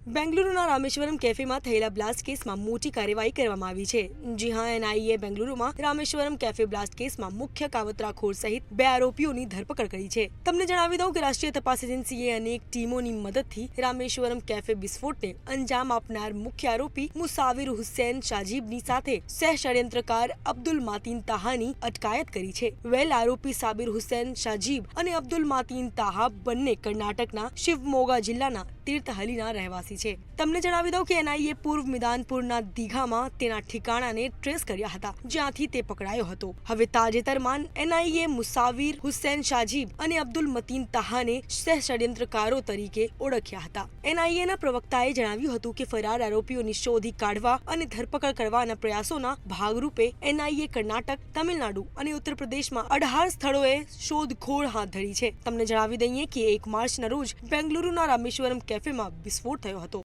બેંગલુરુના રામેશ્વરમ કેફેમાં થયેલા બ્લાસ્ટ કેસમાં મોટી કાર્યવાહી કરવામાં આવી છે। જી હા, એનઆઈએ બેંગલુરુમાં રામેશ્વરમ કેફે બ્લાસ્ટ કેસમાં મુખ્ય કાવતરાખોર સહિત 2 આરોપીઓની ધરપકડ કરી છે। તમને જણાવી દઉં કે રાષ્ટ્રીય તપાસ એજન્સીએ અનેક ટીમોની મદદથી રામેશ્વરમ કેફે વિસ્ફોટને અંજામ આપનાર મુખ્ય આરોપી મુસાવિર હુસૈન શાજીબની સાથે સહ ષડયંત્રકાર અબ્દુલ માતીન તાહાની અટકાયત કરી છે। આરોપી સાબિર હુસૈન શાજીબ અને અબ્દુલ માતીન તાહા બંને કર્ણાટકના શિવમોગા જિલ્લાના તીર્થહલીના રહેવાસી છે। તમને જણાવી દઉં કે એનઆઈએ પૂર્વ મિદાનપુરના દીઘામાં તેના ઠિકાણાને ટ્રેસ કર્યા હતા, જ્યાંથી તે પકડાયો હતો। હવે તાજેતરમાં એનઆઈએ મુસાવિર હુસૈન શાજીબ અને અબ્દુલ મતીન તાહાને સહ ષડયંત્રકારો તરીકે ઓળખ્યા હતા। એનઆઈએના પ્રવક્તાએ જણાવ્યું હતું કે ફરાર આરોપીઓની શોધી કાઢવા અને ધરપકડ કરવાના પ્રયાસોના ભાગરૂપે એનઆઈએ કર્ણાટક, તમિલનાડુ અને ઉત્તર પ્રદેશમાં 18 સ્થળોએ શોધખોળ હાથ ધરી છે। તમને જણાવી દઈએ કે 1 માર્ચના રોજ બેંગલુરુના રામેશ્વરમ કેફેમાં વિસ્ફોટ થયો હતો।